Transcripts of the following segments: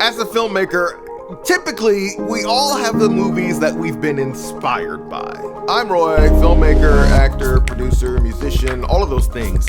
As a filmmaker, typically we all have the movies that we've been inspired by. I'm Roy, filmmaker, actor, producer, musician, all of those things.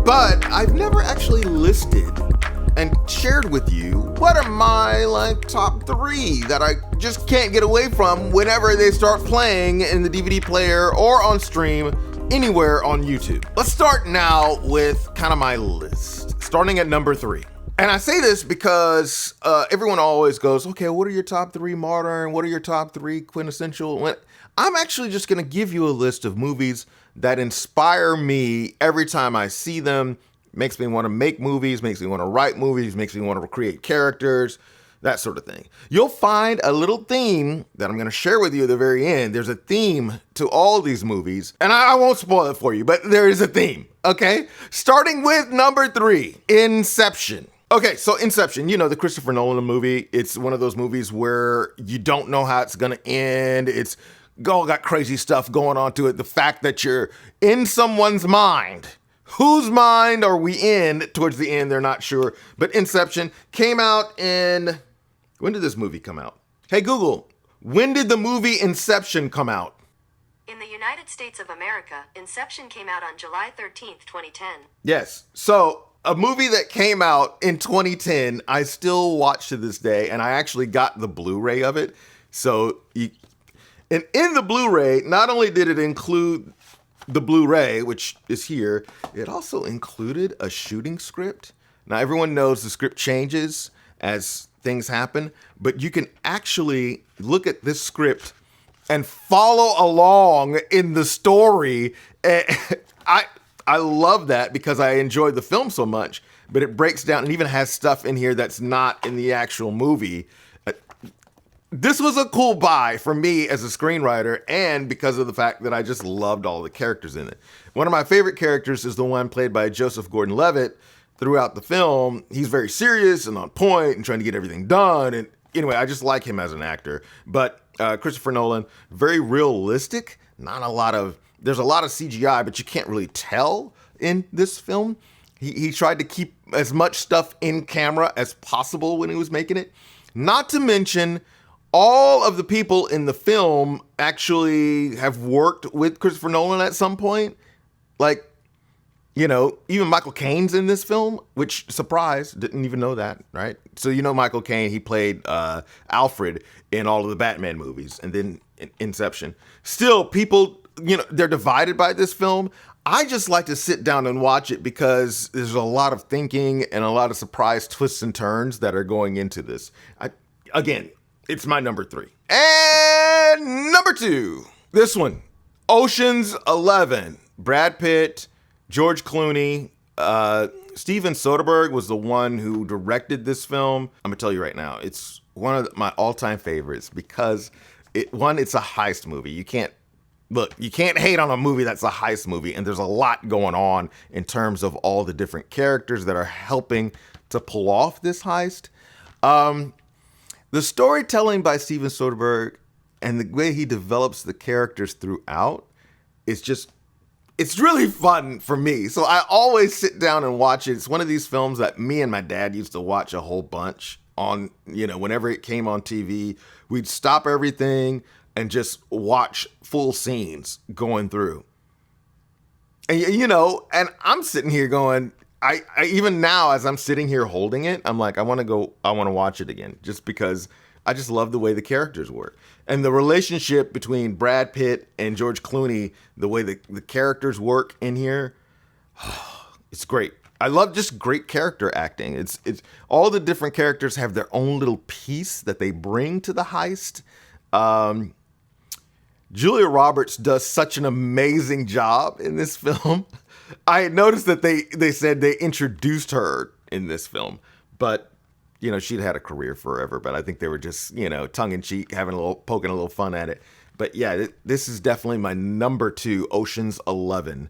But I've never actually listed and shared with you what are my top 3 that I just can't get away from whenever they start playing in the DVD player or on stream anywhere on YouTube. Let's start now with kind of my list, starting at number 3. And I say this because everyone always goes, okay, what are your top 3 modern? What are your top 3 quintessential? I'm actually just going to give you a list of movies that inspire me every time I see them. Makes me want to make movies, makes me want to write movies, makes me want to create characters, that sort of thing. You'll find a little theme that I'm going to share with you at the very end. There's a theme to all these movies, and I won't spoil it for you, but there is a theme, okay? Starting with number 3, Inception. Okay, so Inception, you know, the Christopher Nolan movie. It's one of those movies where you don't know how it's going to end. It's got crazy stuff going on to it. The fact that you're in someone's mind. Whose mind are we in? Towards the end, they're not sure. But Inception came out in... When did this movie come out? Hey, Google, when did the movie Inception come out? In the United States of America, Inception came out on July 13th, 2010. Yes, so... a movie that came out in 2010, I still watch to this day, and I actually got the Blu-ray of it. And in the Blu-ray, not only did it include the Blu-ray, which is here, it also included a shooting script. Now, everyone knows the script changes as things happen, but you can actually look at this script and follow along in the story. I love that because I enjoyed the film so much, but it breaks down and even has stuff in here that's not in the actual movie. This was a cool buy for me as a screenwriter and because of the fact that I just loved all the characters in it. One of my favorite characters is the one played by Joseph Gordon-Levitt throughout the film. He's very serious and on point and trying to get everything done. And anyway, I just like him as an actor. But Christopher Nolan, very realistic, there's a lot of CGI, but you can't really tell in this film. He tried to keep as much stuff in camera as possible when he was making it. Not to mention, all of the people in the film actually have worked with Christopher Nolan at some point. Even Michael Caine's in this film, which, surprise, didn't even know that, right? So Michael Caine, he played Alfred in all of the Batman movies, and then in Inception. Still, people... they're divided by this film. I just like to sit down and watch it because there's a lot of thinking and a lot of surprise twists and turns that are going into this. Again, it's my number 3. And number 2, this one, Ocean's 11. Brad Pitt, George Clooney, Steven Soderbergh was the one who directed this film. I'm going to tell you right now, it's one of my all-time favorites because, it's a heist movie. You can't hate on a movie that's a heist movie, and there's a lot going on in terms of all the different characters that are helping to pull off this heist. The storytelling by Steven Soderbergh and the way he develops the characters throughout it's really fun for me. So I always sit down and watch it. It's one of these films that me and my dad used to watch a whole bunch on, whenever it came on TV. We'd stop everything and just watch full scenes going through. And, and I'm sitting here going, I even now as I'm sitting here holding it, I'm like, I want to watch it again just because I just love the way the characters work. And the relationship between Brad Pitt and George Clooney, the way the characters work in here, it's great. I love just great character acting. It's all the different characters have their own little piece that they bring to the heist. Julia Roberts does such an amazing job in this film. I had noticed that they said they introduced her in this film, but she'd had a career forever, but I think they were just, tongue in cheek, poking a little fun at it. But yeah, this is definitely my number 2, Ocean's 11.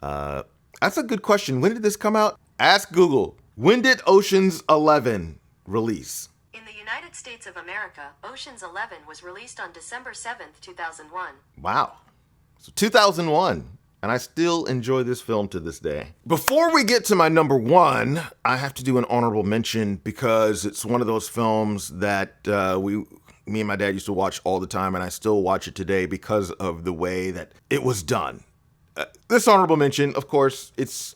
That's a good question. When did this come out? Ask Google. When did Ocean's 11 release? In the United States of America, Ocean's 11 was released on December 7th, 2001. Wow. So 2001. And I still enjoy this film to this day. Before we get to my number one, I have to do an honorable mention because it's one of those films that me and my dad used to watch all the time, and I still watch it today because of the way that it was done. This honorable mention, of course, it's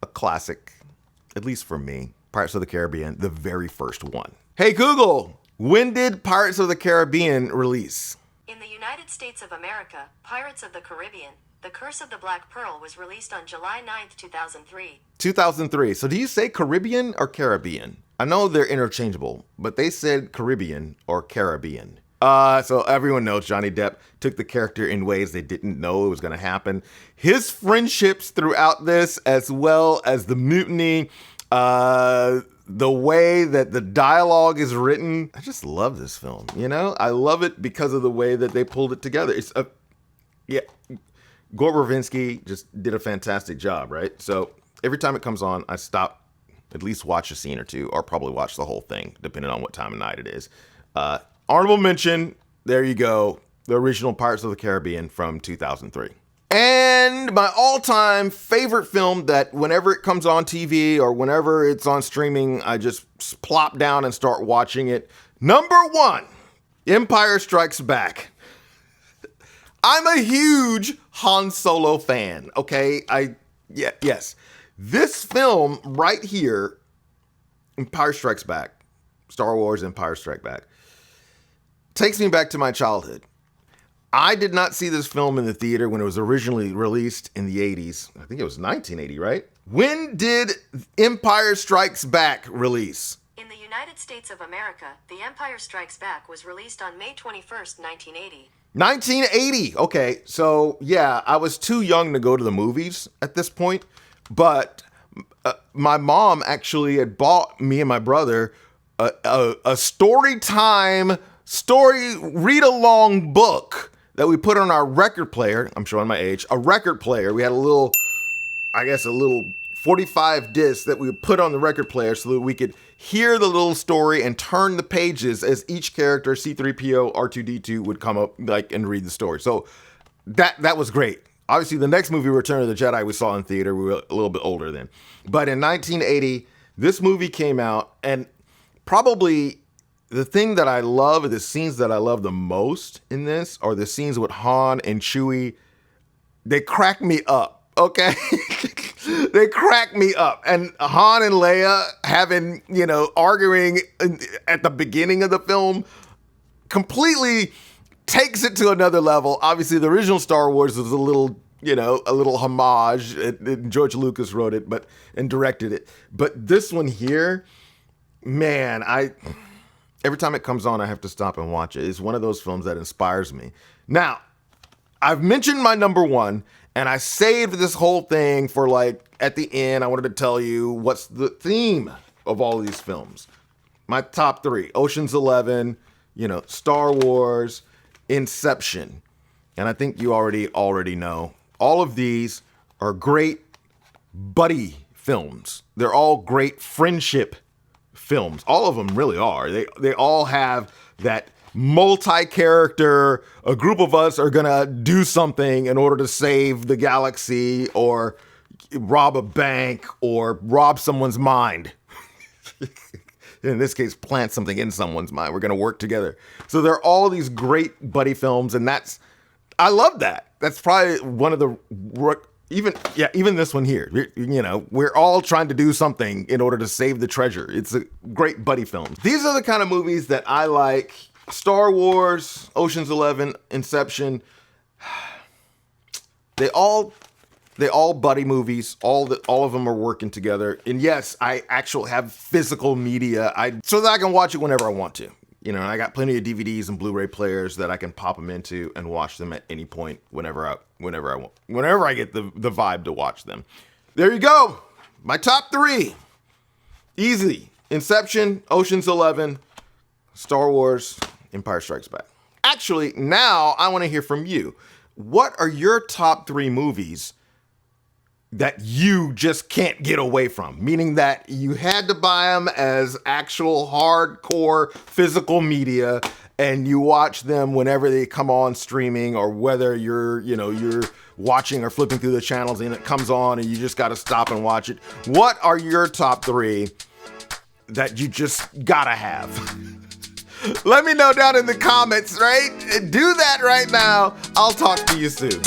a classic, at least for me. Pirates of the Caribbean, the very first one. Hey Google, when did Pirates of the Caribbean release? In the United States of America, Pirates of the Caribbean, The Curse of the Black Pearl was released on July 9th, 2003. 2003. So do you say Caribbean or Caribbean? I know they're interchangeable, but they said Caribbean or Caribbean. So everyone knows Johnny Depp took the character in ways they didn't know it was going to happen. His friendships throughout this, as well as the mutiny, the way that the dialogue is written, I just love this film. You know, I love it because of the way that they pulled it together. Gore Verbinski just did a fantastic job, right? So every time it comes on, I stop, at least watch a scene or two, or probably watch the whole thing, depending on what time of night it is. Honorable mention, there you go, the original Pirates of the Caribbean from 2003. And my all-time favorite film that whenever it comes on TV or whenever it's on streaming, I just plop down and start watching it. Number one, Empire Strikes Back. I'm a huge Han Solo fan, okay? Yes. This film right here, Empire Strikes Back, Star Wars Empire Strikes Back, takes me back to my childhood. I did not see this film in the theater when it was originally released in the 80s. I think it was 1980, right? When did Empire Strikes Back release? In the United States of America, The Empire Strikes Back was released on May 21st, 1980. 1980. Okay, so yeah, I was too young to go to the movies at this point, but my mom actually had bought me and my brother a story read-along book that we put on our record player. I'm showing my age. A record player. We had a little 45 disc that we would put on the record player so that we could hear the little story and turn the pages as each character, C-3PO, R2-D2, would come up and read the story. So that was great. Obviously, the next movie, Return of the Jedi, we saw in theater. We were a little bit older then. But in 1980, this movie came out, and probably the thing that I love, or the scenes that I love the most in this, are the scenes with Han and Chewie. They crack me up, okay? They crack me up. And Han and Leia arguing at the beginning of the film completely takes it to another level. Obviously, the original Star Wars was a little homage. George Lucas wrote it and directed it. But this one here, man, every time it comes on, I have to stop and watch it. It's one of those films that inspires me. Now, I've mentioned my number one, and I saved this whole thing for at the end. I wanted to tell you what's the theme of all of these films. My top three: Ocean's 11, Star Wars, Inception. And I think you already know. All of these are great buddy films. They're all great friendship films. All of them really are. They all have that multi-character, a group of us are gonna do something in order to save the galaxy or rob a bank or rob someone's mind. In this case, plant something in someone's mind. We're gonna work together. So there are all these great buddy films, and I love that. That's probably one of the even this one here. We're all trying to do something in order to save the treasure. It's a great buddy film. These are the kind of movies that I like. Star Wars, Ocean's 11, Inception. They all buddy movies. All of them are working together. And yes, I actually have physical media so that I can watch it whenever I want to. And I got plenty of DVDs and Blu-ray players that I can pop them into and watch them at any point whenever I want, whenever I get the vibe to watch them. There you go. My top three. Easy. Inception, Ocean's 11, Star Wars, Empire Strikes Back. Actually, now I want to hear from you. What are your top three movies that you just can't get away from, meaning that you had to buy them as actual hardcore physical media, and you watch them whenever they come on streaming, or whether you're watching or flipping through the channels and it comes on and you just got to stop and watch it. What are your top 3 that you just gotta have? Let me know down in the comments, right? Do that right now. I'll talk to you soon.